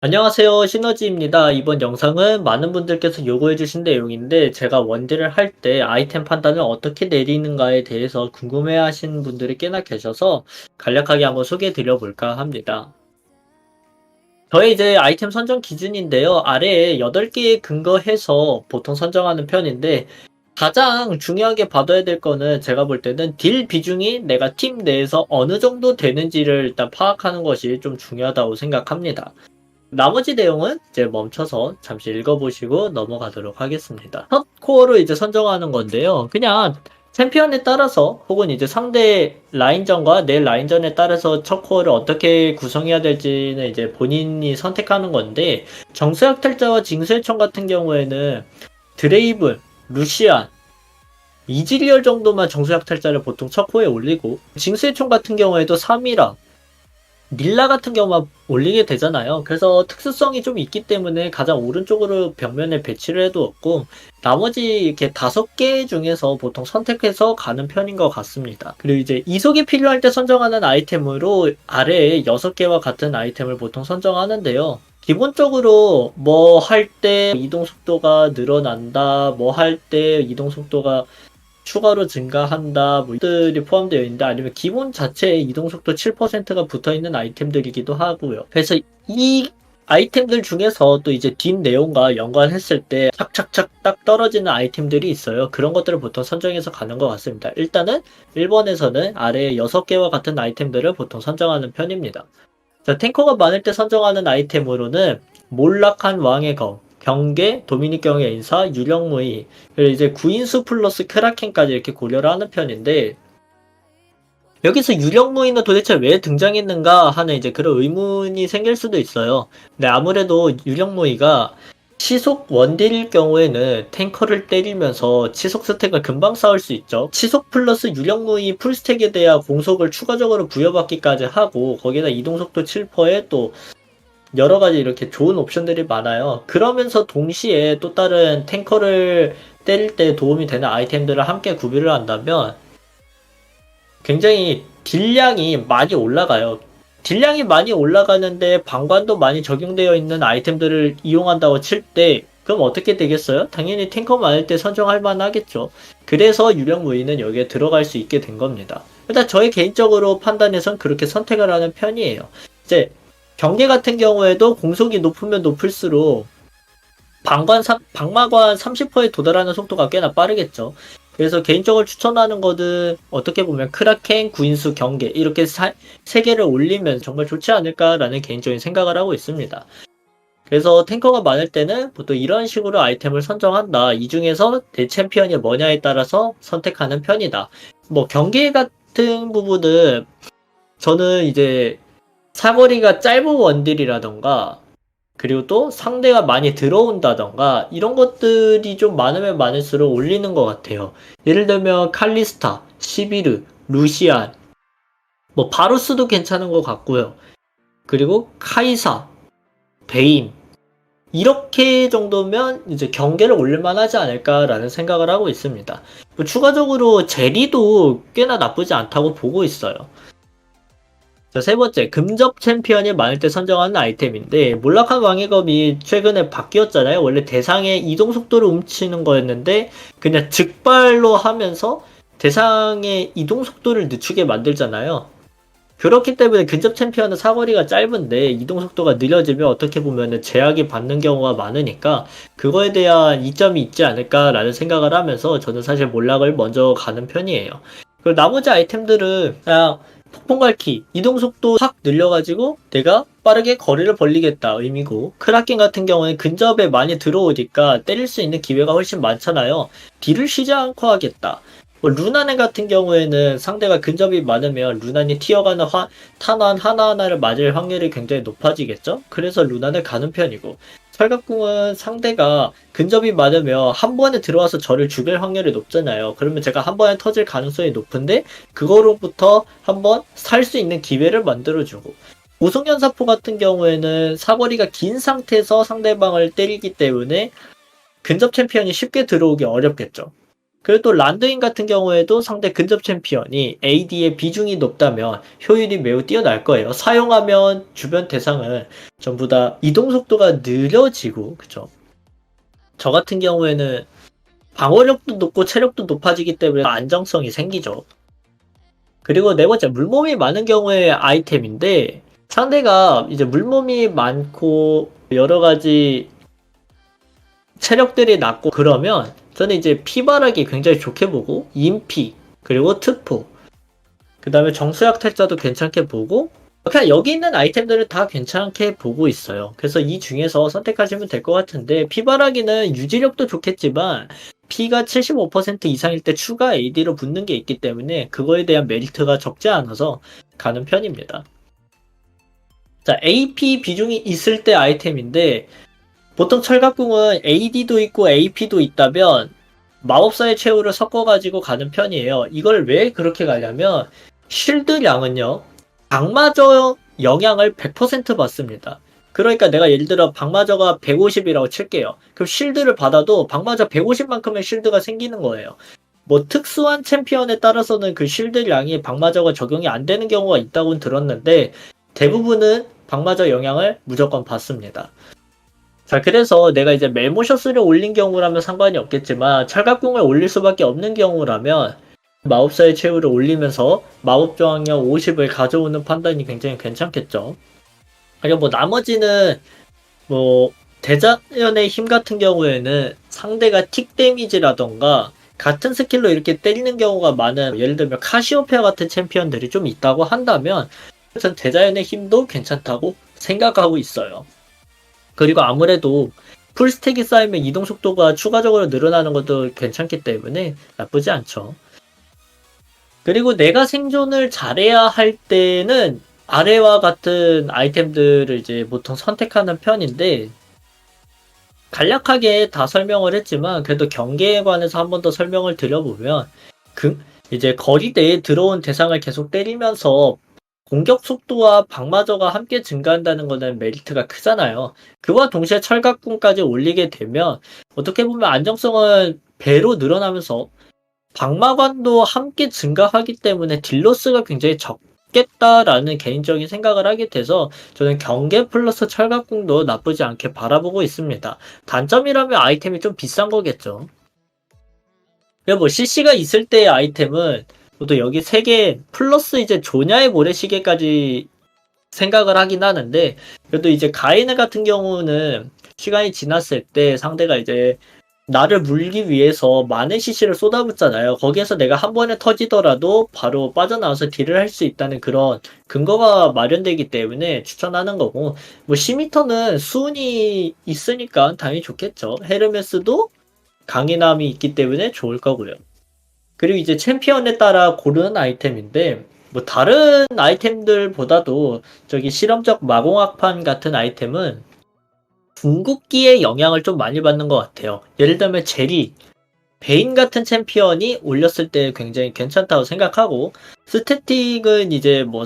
안녕하세요. 시너지입니다. 이번 영상은 많은 분들께서 요구해주신 내용인데 제가 원딜을 할 때 아이템 판단을 어떻게 내리는가에 대해서 궁금해하시는 분들이 꽤나 계셔서 간략하게 한번 소개해 드려볼까 합니다. 저의 이제 아이템 선정 기준인데요. 아래에 8개에 근거해서 보통 선정하는 편인데 가장 중요하게 봐둬야 될 거는 제가 볼 때는 딜 비중이 내가 팀 내에서 어느 정도 되는지를 일단 파악하는 것이 좀 중요하다고 생각합니다. 나머지 내용은 이제 멈춰서 잠시 읽어보시고 넘어가도록 하겠습니다. 첫 코어로 이제 선정하는 건데요. 그냥 챔피언에 따라서 혹은 이제 상대 라인전과 내 라인전에 따라서 첫 코어를 어떻게 구성해야 될지는 이제 본인이 선택하는 건데 정수약탈자와 징수의총 같은 경우에는 드레이븐, 루시안, 이즈리얼 정도만 정수약탈자를 보통 첫 코어에 올리고 징수의총 같은 경우에도 3이라 닐라 같은 경우만 올리게 되잖아요. 그래서 특수성이 좀 있기 때문에 가장 오른쪽으로 벽면에 배치를 해도 없고 나머지 이렇게 5개 중에서 보통 선택해서 가는 편인 것 같습니다. 그리고 이제 이속이 필요할 때 선정하는 아이템으로 아래에 6개와 같은 아이템을 보통 선정하는데요. 기본적으로 뭐 할 때 이동 속도가 늘어난다, 뭐 할 때 이동 속도가 추가로 증가한다, 뭐, 들이 포함되어 있는데, 아니면 기본 자체에 이동속도 7%가 붙어 있는 아이템들이기도 하고요. 그래서 이 아이템들 중에서 또 이제 뒷 내용과 연관했을 때 착착착 딱 떨어지는 아이템들이 있어요. 그런 것들을 보통 선정해서 가는 것 같습니다. 일단은 1번에서는 아래 6개와 같은 아이템들을 보통 선정하는 편입니다. 자, 탱커가 많을 때 선정하는 아이템으로는 몰락한 왕의 검, 경계, 도미닉경의 인사, 유령무이, 그리고 이제 구인수 플러스 크라켄까지 이렇게 고려를 하는 편인데 여기서 유령무이는 도대체 왜 등장했는가 하는 이제 그런 의문이 생길 수도 있어요. 근데 아무래도 유령무이가 치속 원딜일 경우에는 탱커를 때리면서 치속 스택을 금방 쌓을 수 있죠. 치속 플러스 유령무이 풀스택에 대한 공속을 추가적으로 부여받기까지 하고 거기다 이동속도 7%에 또 여러가지 이렇게 좋은 옵션들이 많아요. 그러면서 동시에 또 다른 탱커를 때릴 때 도움이 되는 아이템들을 함께 구비를 한다면 굉장히 딜량이 많이 올라가요. 딜량이 많이 올라가는데 방관도 많이 적용되어 있는 아이템들을 이용한다고 칠 때 그럼 어떻게 되겠어요? 당연히 탱커 많을 때 선정할 만하겠죠. 그래서 유령무이는 여기에 들어갈 수 있게 된 겁니다. 일단 저의 개인적으로 판단에선 그렇게 선택을 하는 편이에요. 이제 경계 같은 경우에도 공속이 높으면 높을수록 방마관 30%에 도달하는 속도가 꽤나 빠르겠죠. 그래서 개인적으로 추천하는 것은 어떻게 보면 크라켄, 구인수, 경계 이렇게 세 개를 올리면 정말 좋지 않을까라는 개인적인 생각을 하고 있습니다. 그래서 탱커가 많을 때는 보통 이런 식으로 아이템을 선정한다. 이 중에서 내 챔피언이 뭐냐에 따라서 선택하는 편이다. 뭐 경계 같은 부분은 저는 이제 사거리가 짧은 원딜이라던가 그리고 또 상대가 많이 들어온다던가 이런 것들이 좀 많으면 많을수록 올리는 것 같아요. 예를 들면 칼리스타, 시비르, 루시안, 뭐 바루스도 괜찮은 것 같고요. 그리고 카이사, 베인 이렇게 정도면 이제 경계를 올릴만 하지 않을까라는 생각을 하고 있습니다. 뭐 추가적으로 제리도 꽤나 나쁘지 않다고 보고 있어요. 자, 세 번째, 금접 챔피언이 많을 때 선정하는 아이템인데, 몰락한 왕의 검이 최근에 바뀌었잖아요. 원래 대상의 이동 속도를 훔치는 거였는데, 그냥 즉발로 하면서 대상의 이동 속도를 늦추게 만들잖아요. 그렇기 때문에 근접 챔피언은 사거리가 짧은데 이동 속도가 느려지면 어떻게 보면 제약이 받는 경우가 많으니까 그거에 대한 이점이 있지 않을까라는 생각을 하면서 저는 사실 몰락을 먼저 가는 편이에요. 그리고 나머지 아이템들은 그냥 폭풍갈퀴, 이동속도 확 늘려가지고 내가 빠르게 거리를 벌리겠다 의미고 크라켄 같은 경우는 근접에 많이 들어오니까 때릴 수 있는 기회가 훨씬 많잖아요. 딜을 쉬지 않고 하겠다. 뭐 루나네 같은 경우에는 상대가 근접이 많으면 루나니 튀어가는 탄환 하나하나를 맞을 확률이 굉장히 높아지겠죠? 그래서 루나를 가는 편이고 철갑궁은 상대가 근접이 많으면 한 번에 들어와서 저를 죽일 확률이 높잖아요. 그러면 제가 한 번에 터질 가능성이 높은데 그거로부터 한번 살 수 있는 기회를 만들어주고 오송연사포 같은 경우에는 사거리가 긴 상태에서 상대방을 때리기 때문에 근접 챔피언이 쉽게 들어오기 어렵겠죠. 그리고 또 란드인 같은 경우에도 상대 근접 챔피언이 AD의 비중이 높다면 효율이 매우 뛰어날 거예요. 사용하면 주변 대상은 전부 다 이동 속도가 느려지고, 그쵸? 저 같은 경우에는 방어력도 높고 체력도 높아지기 때문에 안정성이 생기죠. 그리고 네 번째, 물몸이 많은 경우의 아이템인데, 상대가 이제 물몸이 많고 여러 가지 체력들이 낮고 그러면 저는 이제 피바라기 굉장히 좋게 보고, 인피, 그리고 특포, 그 다음에 정수약 탈자도 괜찮게 보고, 그냥 여기 있는 아이템들은 다 괜찮게 보고 있어요. 그래서 이 중에서 선택하시면 될 것 같은데, 피바라기는 유지력도 좋겠지만 피가 75% 이상일 때 추가 AD로 붙는 게 있기 때문에 그거에 대한 메리트가 적지 않아서 가는 편입니다. 자, AP 비중이 있을 때 아이템인데, 보통 철갑궁은 AD도 있고 AP도 있다면 마법사의 최후를 섞어가지고 가는 편이에요. 이걸 왜 그렇게 가냐면 쉴드량은요, 방마저 영향을 100% 받습니다. 그러니까 내가 예를 들어 방마저가 150이라고 칠게요. 그럼 쉴드를 받아도 방마저 150만큼의 쉴드가 생기는 거예요. 뭐 특수한 챔피언에 따라서는 그 쉴드량이 방마저가 적용이 안 되는 경우가 있다고는 들었는데 대부분은 방마저 영향을 무조건 받습니다. 자, 그래서 내가 이제 멜모셔스를 올린 경우라면 상관이 없겠지만 철갑궁을 올릴 수밖에 없는 경우라면 마법사의 최후를 올리면서 마법 저항력 50을 가져오는 판단이 굉장히 괜찮겠죠. 그리고 뭐 나머지는 뭐 대자연의 힘 같은 경우에는 상대가 틱 데미지라던가 같은 스킬로 이렇게 때리는 경우가 많은, 예를 들면 카시오페아 같은 챔피언들이 좀 있다고 한다면 전 대자연의 힘도 괜찮다고 생각하고 있어요. 그리고 아무래도 풀스택이 쌓이면 이동 속도가 추가적으로 늘어나는 것도 괜찮기 때문에 나쁘지 않죠. 그리고 내가 생존을 잘해야 할 때는 아래와 같은 아이템들을 이제 보통 선택하는 편인데, 간략하게 다 설명을 했지만 그래도 경계에 관해서 한 번 더 설명을 드려보면, 이제 거리대에 들어온 대상을 계속 때리면서 공격 속도와 방마저가 함께 증가한다는 것은 메리트가 크잖아요. 그와 동시에 철갑궁까지 올리게 되면 어떻게 보면 안정성은 배로 늘어나면서 방마관도 함께 증가하기 때문에 딜로스가 굉장히 적겠다라는 개인적인 생각을 하게 돼서 저는 경계 플러스 철갑궁도 나쁘지 않게 바라보고 있습니다. 단점이라면 아이템이 좀 비싼 거겠죠. 그리고 뭐 CC가 있을 때의 아이템은 또 여기 3개 플러스 이제 조냐의 모래시계까지 생각을 하긴 하는데, 그래도 이제 가이드 같은 경우는 시간이 지났을 때 상대가 이제 나를 물기 위해서 많은 CC를 쏟아붓잖아요. 거기에서 내가 한 번에 터지더라도 바로 빠져나와서 딜을 할 수 있다는 그런 근거가 마련되기 때문에 추천하는 거고, 뭐 시미터는 수은이 있으니까 당연히 좋겠죠. 헤르메스도 강인함이 있기 때문에 좋을 거고요. 그리고 이제 챔피언에 따라 고르는 아이템인데, 뭐 다른 아이템들보다도 저기 실험적 마공학판 같은 아이템은 궁극기의 영향을 좀 많이 받는 것 같아요. 예를 들면 제리, 베인 같은 챔피언이 올렸을 때 굉장히 괜찮다고 생각하고, 스태틱은 이제 뭐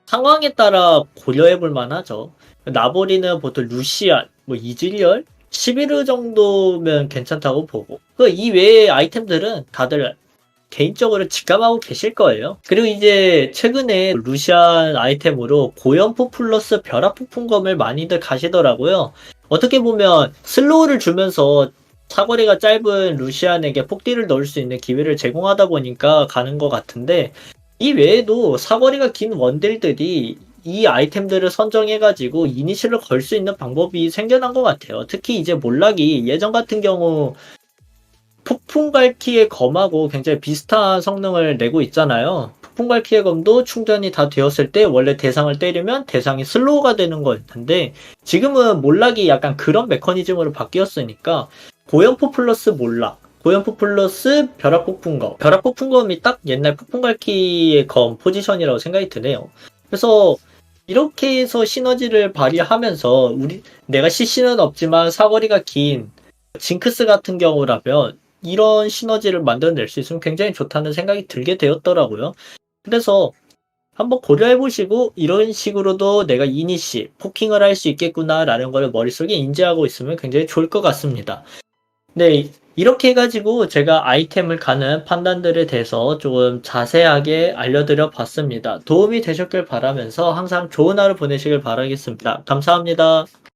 상황에 따라 고려해 볼 만하죠. 나보리는 보통 루시안, 뭐 이질리얼, 11호 정도면 괜찮다고 보고, 그 이외의 아이템들은 다들 개인적으로 직감하고 계실 거예요. 그리고 이제 최근에 루시안 아이템으로 고연포 플러스 벼락 폭풍검을 많이들 가시더라고요. 어떻게 보면 슬로우를 주면서 사거리가 짧은 루시안에게 폭딜을 넣을 수 있는 기회를 제공하다 보니까 가는 것 같은데, 이 외에도 사거리가 긴 원딜들이 이 아이템들을 선정해가지고 이니시를 걸 수 있는 방법이 생겨난 것 같아요. 특히 이제 몰락이 예전 같은 경우 폭풍갈퀴의 검하고 굉장히 비슷한 성능을 내고 있잖아요. 폭풍갈퀴의 검도 충전이 다 되었을 때 원래 대상을 때리면 대상이 슬로우가 되는 거였는데, 지금은 몰락이 약간 그런 메커니즘으로 바뀌었으니까 고연포 플러스 몰락, 고연포 플러스 벼락폭풍검, 벼락폭풍검이 딱 옛날 폭풍갈퀴의 검 포지션이라고 생각이 드네요. 그래서 이렇게 해서 시너지를 발휘하면서 내가 CC는 없지만 사거리가 긴 징크스 같은 경우라면 이런 시너지를 만들어낼 수 있으면 굉장히 좋다는 생각이 들게 되었더라고요. 그래서 한번 고려해보시고 이런 식으로도 내가 이니시, 포킹을 할 수 있겠구나 라는 걸 머릿속에 인지하고 있으면 굉장히 좋을 것 같습니다. 네, 이렇게 해가지고 제가 아이템을 가는 판단들에 대해서 조금 자세하게 알려드려 봤습니다. 도움이 되셨길 바라면서 항상 좋은 하루 보내시길 바라겠습니다. 감사합니다.